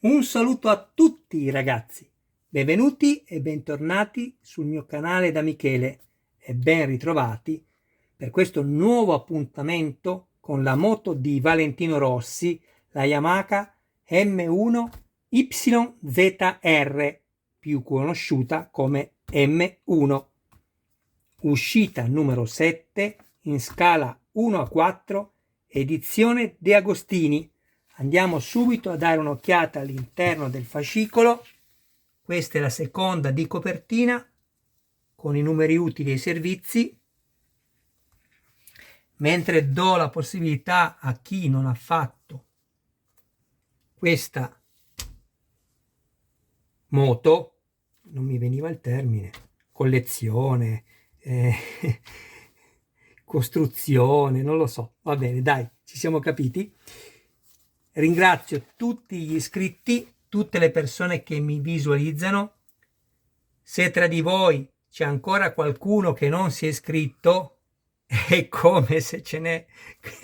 Un saluto a tutti ragazzi, benvenuti e bentornati sul mio canale da Michele e ben ritrovati per questo nuovo appuntamento con la moto di Valentino Rossi, la Yamaha M1 YZR, più conosciuta come M1, uscita numero 7 in scala 1:4, edizione De Agostini. Andiamo subito a dare un'occhiata all'interno del fascicolo. Questa è la seconda di copertina con i numeri utili e i servizi, mentre do la possibilità a chi non ha fatto questa moto, non mi veniva il termine, collezione, costruzione, non lo so, va bene, dai, ci siamo capiti. Ringrazio tutti gli iscritti, tutte le persone che mi visualizzano. Se tra di voi c'è ancora qualcuno che non si è iscritto, è come se ce n'è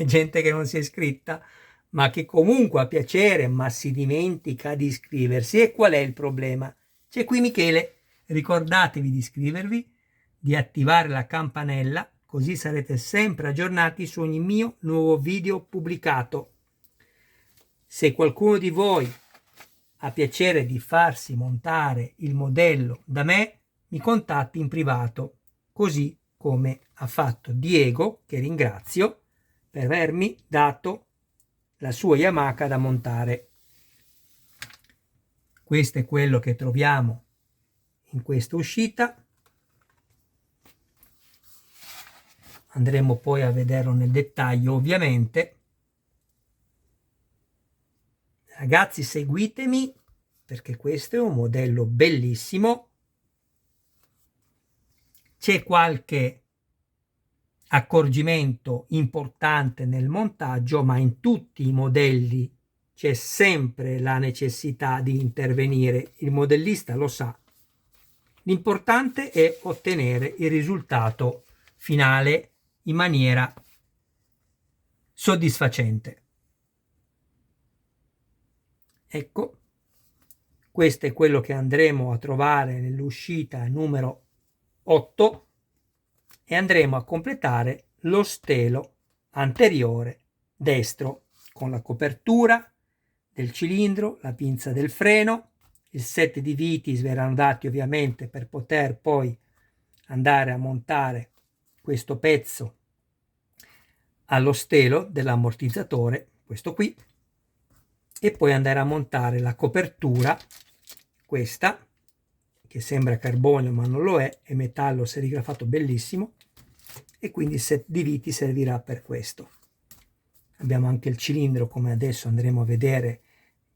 gente che non si è iscritta, ma che comunque ha piacere, ma si dimentica di iscriversi. E qual è il problema? C'è qui Michele. Ricordatevi di iscrivervi, di attivare la campanella, così sarete sempre aggiornati su ogni mio nuovo video pubblicato. Se qualcuno di voi ha piacere di farsi montare il modello da me, mi contatti in privato, così come ha fatto Diego, che ringrazio per avermi dato la sua Yamaha da montare. Questo è quello che troviamo in questa uscita. Andremo poi a vederlo nel dettaglio, ovviamente. Ragazzi, seguitemi perché questo è un modello bellissimo. C'è qualche accorgimento importante nel montaggio, ma in tutti i modelli c'è sempre la necessità di intervenire. Il modellista lo sa. L'importante è ottenere il risultato finale in maniera soddisfacente. Ecco, questo è quello che andremo a trovare nell'uscita numero 8 e andremo a completare lo stelo anteriore destro con la copertura del cilindro, la pinza del freno, il set di viti verranno dati ovviamente per poter poi andare a montare questo pezzo allo stelo dell'ammortizzatore, questo qui, e poi andare a montare la copertura, questa che sembra carbonio ma non lo è metallo serigrafato bellissimo, e quindi il set di viti servirà per questo. Abbiamo anche il cilindro, come adesso andremo a vedere,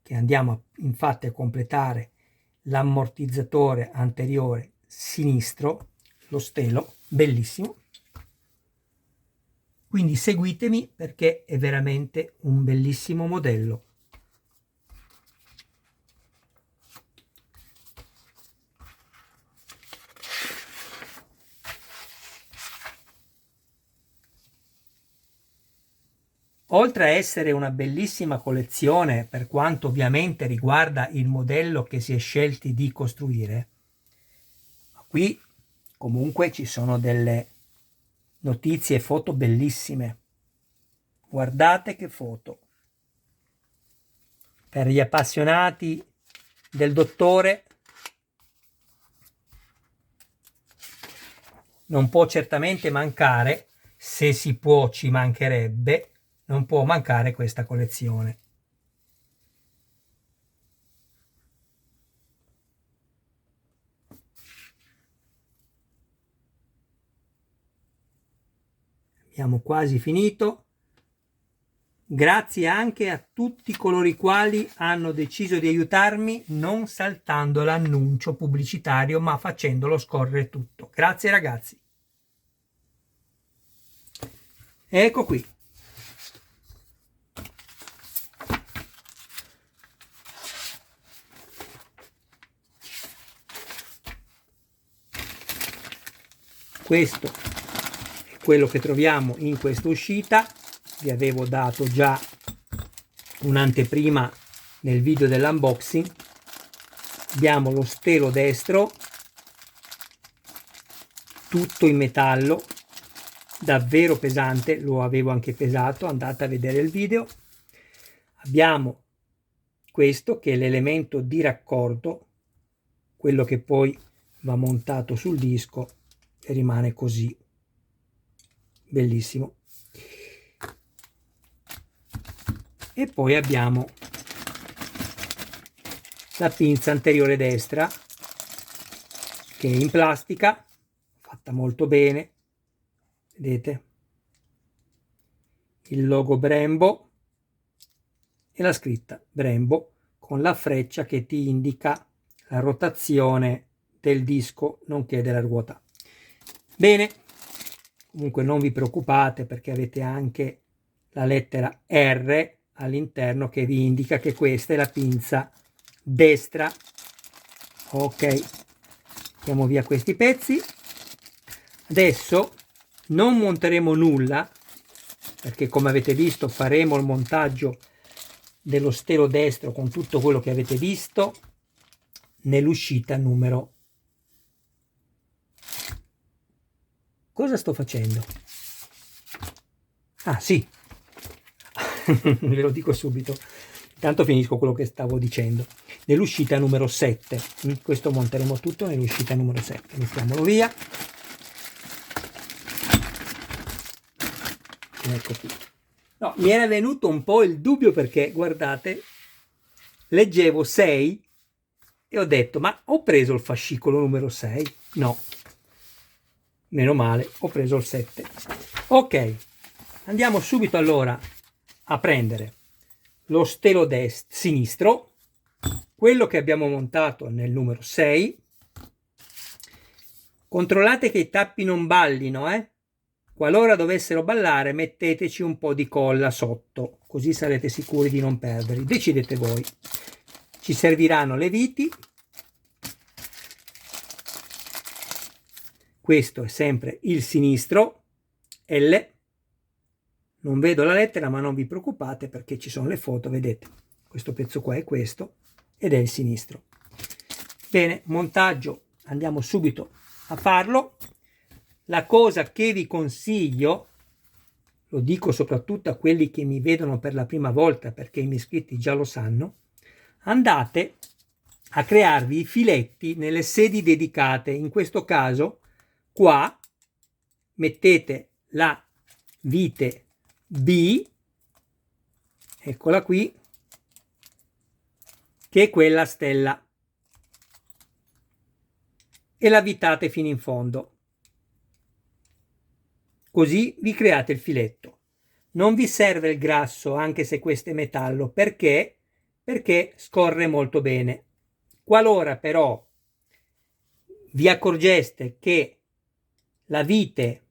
che andiamo infatti a completare l'ammortizzatore anteriore sinistro, lo stelo bellissimo. Quindi seguitemi perché è veramente un bellissimo modello. Oltre a essere una bellissima collezione per quanto ovviamente riguarda il modello che si è scelti di costruire, qui comunque ci sono delle notizie e foto bellissime. Guardate che foto! Per gli appassionati del dottore non può certamente mancare, se si può ci mancherebbe, non può mancare questa collezione. Abbiamo quasi finito. Grazie anche a tutti coloro i quali hanno deciso di aiutarmi non saltando l'annuncio pubblicitario ma facendolo scorrere tutto. Grazie ragazzi. Ecco qui. Questo è quello che troviamo in questa uscita. Vi avevo dato già un'anteprima nel video dell'unboxing, abbiamo lo stelo destro tutto in metallo, davvero pesante, lo avevo anche pesato, andate a vedere il video. Abbiamo questo che è l'elemento di raccordo, quello che poi va montato sul disco e rimane così, bellissimo. E poi abbiamo la pinza anteriore destra che è in plastica, fatta molto bene, vedete il logo Brembo e la scritta Brembo con la freccia che ti indica la rotazione del disco nonché della ruota. Bene, comunque non vi preoccupate perché avete anche la lettera R all'interno che vi indica che questa è la pinza destra. Ok, mettiamo via questi pezzi. Adesso non monteremo nulla perché, come avete visto, faremo il montaggio dello stelo destro con tutto quello che avete visto nell'uscita numero. Cosa sto facendo? Ah sì, ve lo dico subito, intanto finisco quello che stavo dicendo. Nell'uscita numero 7, questo monteremo tutto nell'uscita numero 7, mettiamolo via. Ecco qui. No, mi era venuto un po' il dubbio perché, guardate, leggevo 6 e ho detto, ma ho preso il fascicolo numero 6? No, meno male, ho preso il 7. Ok, andiamo subito allora a prendere lo stelo sinistro, quello che abbiamo montato nel numero 6. Controllate che i tappi non ballino, Qualora dovessero ballare, metteteci un po' di colla sotto, così sarete sicuri di non perderli. Decidete voi. Ci serviranno le viti. Questo è sempre il sinistro, L. Non vedo la lettera, ma non vi preoccupate perché ci sono le foto, vedete. Questo pezzo qua è questo ed è il sinistro. Bene, montaggio, andiamo subito a farlo. La cosa che vi consiglio, lo dico soprattutto a quelli che mi vedono per la prima volta perché i miei iscritti già lo sanno, andate a crearvi i filetti nelle sedi dedicate. In questo caso qua mettete la vite B, eccola qui, che è quella stella, e la vitate fino in fondo. Così vi create il filetto. Non vi serve il grasso anche se questo è metallo, perché scorre molto bene. Qualora però vi accorgeste che la vite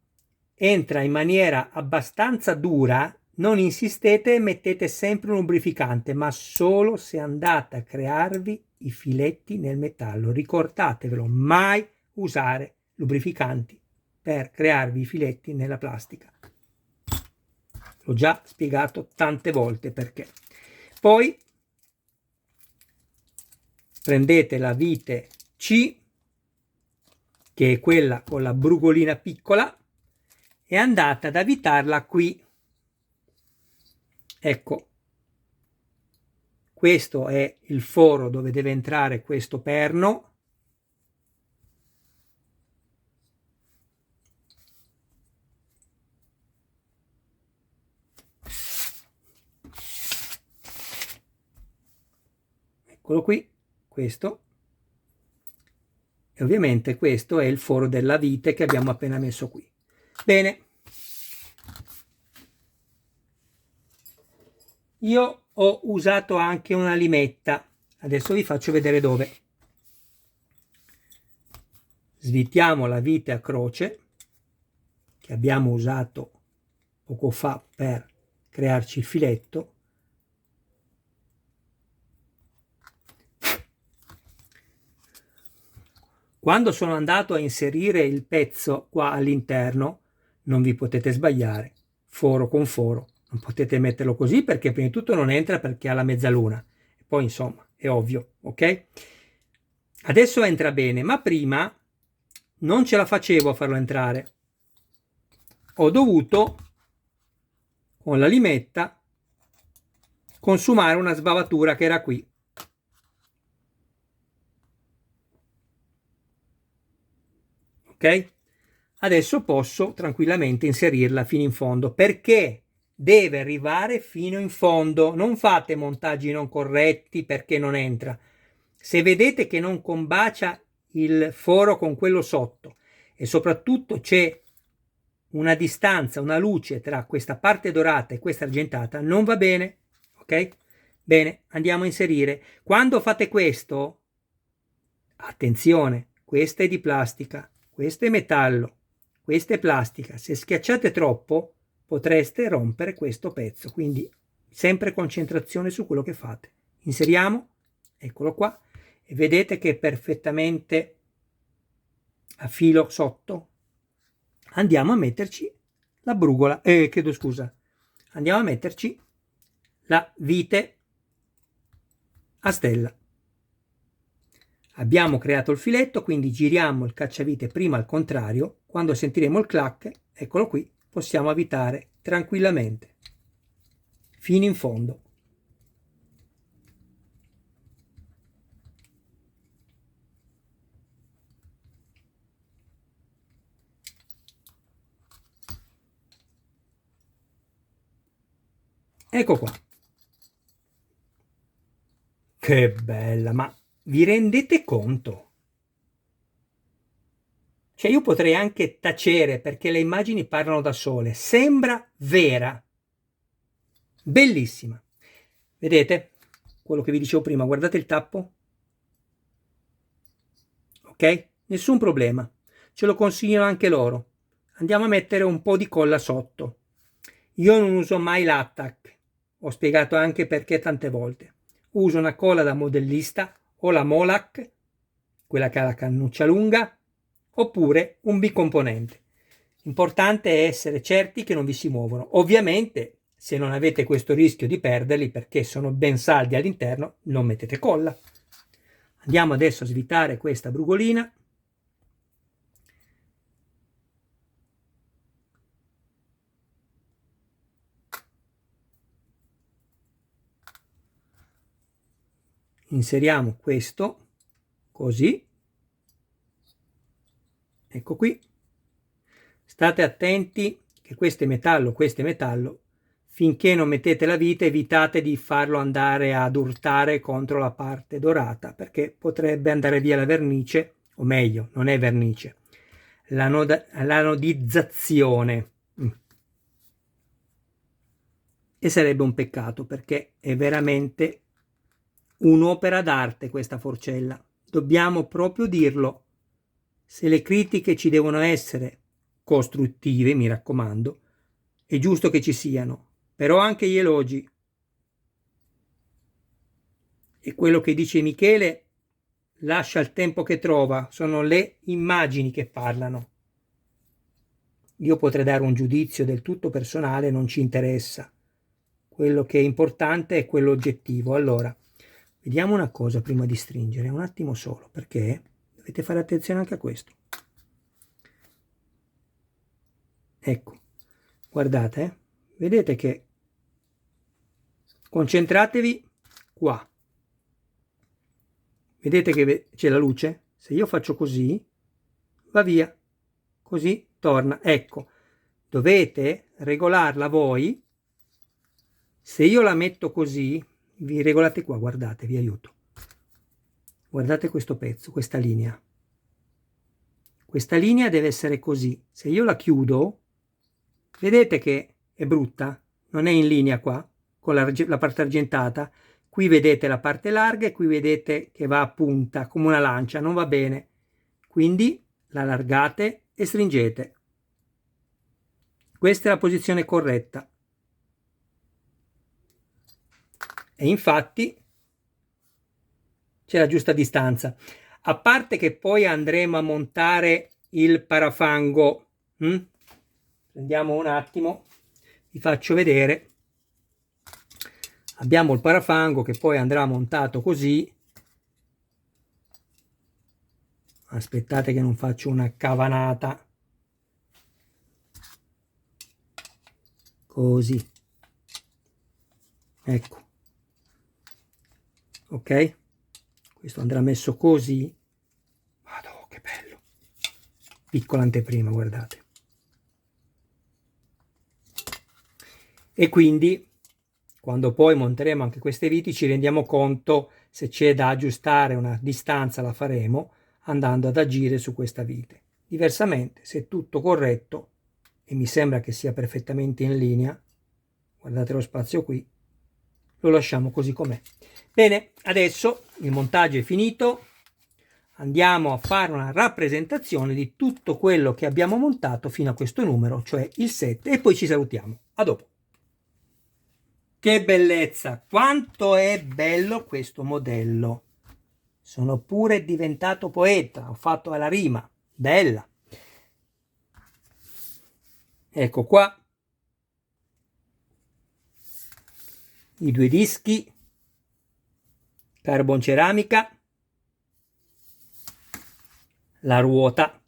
entra in maniera abbastanza dura, non insistete e mettete sempre un lubrificante, ma solo se andate a crearvi i filetti nel metallo. Ricordatevelo, mai usare lubrificanti per crearvi i filetti nella plastica. L'ho già spiegato tante volte perché. Poi prendete la vite C, che è quella con la brugolina piccola, e andate ad avvitarla qui. Ecco, questo è il foro dove deve entrare questo perno. Eccolo qui, questo. E ovviamente questo è il foro della vite che abbiamo appena messo qui. Bene. Io ho usato anche una limetta, adesso vi faccio vedere dove. Svitiamo la vite a croce che abbiamo usato poco fa per crearci il filetto. Quando sono andato a inserire il pezzo qua all'interno, non vi potete sbagliare, foro con foro. Non potete metterlo così perché prima di tutto non entra perché ha la mezzaluna. poi insomma è ovvio, ok? Adesso entra bene, ma prima non ce la facevo a farlo entrare. Ho dovuto con la limetta consumare una sbavatura che era qui. Ok? Adesso posso tranquillamente inserirla fino in fondo, perché deve arrivare fino in fondo. Non fate montaggi non corretti perché non entra. Se vedete che non combacia il foro con quello sotto e soprattutto c'è una distanza, una luce tra questa parte dorata e questa argentata, non va bene. Ok? Bene, andiamo a inserire. Quando fate questo, attenzione, questa è di plastica, questo è metallo, questa è plastica. Se schiacciate troppo potreste rompere questo pezzo, quindi sempre concentrazione su quello che fate. Inseriamo, eccolo qua, e vedete che è perfettamente a filo sotto. Andiamo a metterci la brugola, chiedo scusa, andiamo a metterci la vite a stella. Abbiamo creato il filetto, quindi giriamo il cacciavite prima al contrario. Quando sentiremo il clac, eccolo qui, possiamo avvitare tranquillamente fino in fondo. Ecco qua. Che bella, ma vi rendete conto? Cioè io potrei anche tacere perché le immagini parlano da sole. Sembra vera. Bellissima. Vedete? Quello che vi dicevo prima, guardate il tappo. Ok? Nessun problema. Ce lo consigliano anche loro. Andiamo a mettere un po' di colla sotto. Io non uso mai l'attack. Ho spiegato anche perché tante volte. Uso una colla da modellista o la Molac, quella che ha la cannuccia lunga, oppure un bicomponente. Importante è essere certi che non vi si muovono. Ovviamente, se non avete questo rischio di perderli perché sono ben saldi all'interno, non mettete colla. Andiamo adesso a svitare questa brugolina. Inseriamo questo così. Ecco qui. State attenti che questo è metallo. Finché non mettete la vite, evitate di farlo andare ad urtare contro la parte dorata, perché potrebbe andare via la vernice, o meglio, non è vernice, l'anodizzazione. E sarebbe un peccato, perché è veramente un'opera d'arte questa forcella. Dobbiamo proprio dirlo. Se le critiche ci devono essere costruttive, mi raccomando, è giusto che ci siano, però anche gli elogi. E quello che dice Michele lascia il tempo che trova, sono le immagini che parlano. Io potrei dare un giudizio del tutto personale, non ci interessa. Quello che è importante è quello oggettivo. Allora, vediamo una cosa prima di stringere, un attimo solo, perché dovete fare attenzione anche a questo. Ecco, guardate, vedete che concentratevi qua. Vedete che c'è la luce? Se io faccio così, va via, così torna. Ecco, dovete regolarla voi. Se io la metto così, vi regolate qua, guardate, vi aiuto. Guardate questo pezzo, questa linea. Questa linea deve essere così. Se io la chiudo, vedete che è brutta? Non è in linea qua, con la parte argentata. Qui vedete la parte larga e qui vedete che va a punta, come una lancia, non va bene. Quindi la allargate e stringete. Questa è la posizione corretta. E infatti c'è la giusta distanza. A parte che poi andremo a montare il parafango. Prendiamo un attimo, vi faccio vedere. abbiamo il parafango che poi andrà montato così. Aspettate che non faccio una cavanata. Così. Ecco. Ok? Questo andrà messo così. Madò, che bello. Piccola anteprima, guardate. E quindi, quando poi monteremo anche queste viti, ci rendiamo conto se c'è da aggiustare una distanza, la faremo andando ad agire su questa vite. Diversamente, se è tutto corretto, e mi sembra che sia perfettamente in linea, guardate lo spazio qui, lo lasciamo così com'è. Bene, adesso il montaggio è finito, andiamo a fare una rappresentazione di tutto quello che abbiamo montato fino a questo numero, cioè il 7, e poi ci salutiamo. A dopo. Che bellezza! Quanto è bello questo modello! Sono pure diventato poeta, ho fatto alla rima, bella! Ecco qua i due dischi, carbon ceramica, la ruota,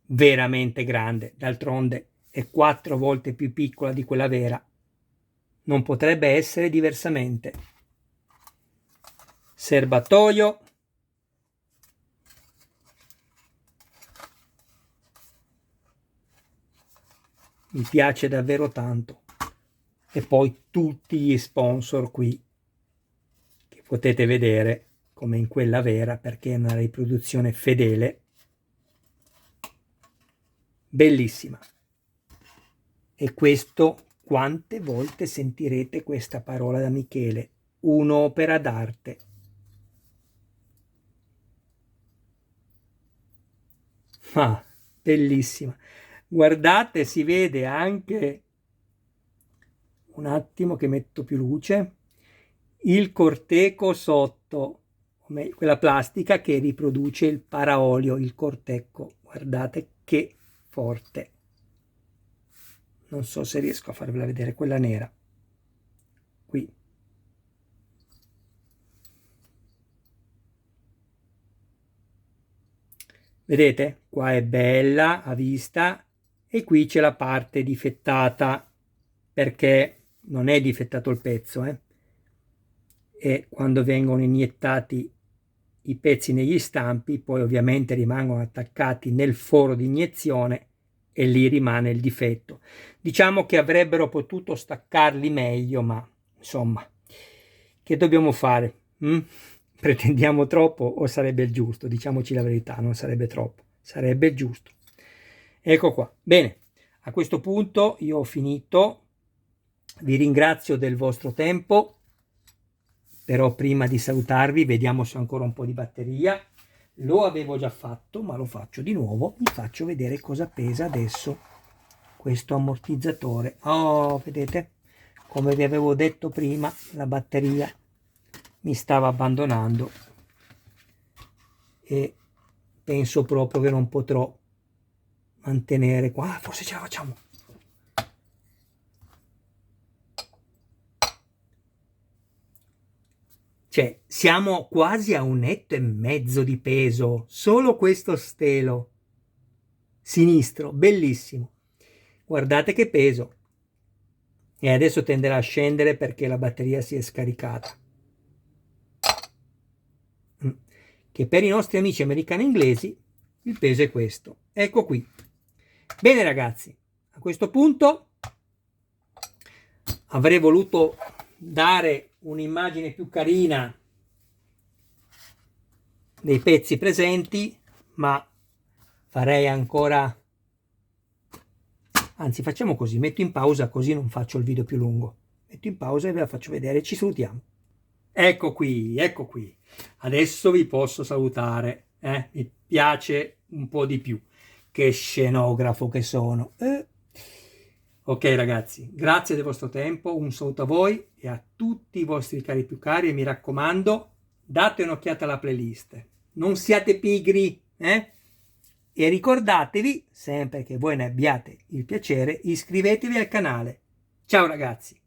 veramente grande, d'altronde è 4 volte più piccola di quella vera, non potrebbe essere diversamente. Serbatoio, mi piace davvero tanto, e poi tutti gli sponsor qui che potete vedere come in quella vera, perché è una riproduzione fedele, bellissima. E questo, quante volte sentirete questa parola da Michele? Un'opera d'arte. Ah, bellissima. Guardate, si vede anche, un attimo che metto più luce, il corteco sotto, quella plastica che riproduce il paraolio, il cortecco. Guardate che forte. Non so se riesco a farvela vedere, quella nera. Qui. Vedete? Qua è bella a vista e qui c'è la parte difettata, perché non è difettato il pezzo, e quando vengono iniettati i pezzi negli stampi poi ovviamente rimangono attaccati nel foro di iniezione e lì rimane il difetto. Diciamo che avrebbero potuto staccarli meglio, ma insomma, che dobbiamo fare? Pretendiamo troppo o sarebbe il giusto? Diciamoci la verità, non sarebbe troppo, sarebbe il giusto. Ecco qua. Bene, a questo punto io ho finito, vi ringrazio del vostro tempo, però prima di salutarvi vediamo se ho ancora un po' di batteria. Lo avevo già fatto, ma lo faccio di nuovo. Vi faccio vedere cosa pesa adesso questo ammortizzatore. Oh, vedete? Come vi avevo detto prima, la batteria mi stava abbandonando e penso proprio che non potrò mantenere qua. Forse ce la facciamo. Cioè, siamo quasi a 1,5 etto di peso, solo questo stelo sinistro, bellissimo. Guardate che peso. E adesso tenderà a scendere perché la batteria si è scaricata. Che per i nostri amici americani e inglesi il peso è questo. Ecco qui. Bene ragazzi, a questo punto avrei voluto dare un'immagine più carina dei pezzi presenti, ma farei ancora, anzi facciamo così, metto in pausa così non faccio il video più lungo, metto in pausa e ve la faccio vedere, ci salutiamo. Ecco qui, adesso vi posso salutare, mi piace un po' di più, che scenografo che sono. Ok ragazzi, grazie del vostro tempo, un saluto a voi e a tutti i vostri cari più cari, e mi raccomando, date un'occhiata alla playlist, non siate pigri, e ricordatevi, sempre che voi ne abbiate il piacere, iscrivetevi al canale. Ciao ragazzi!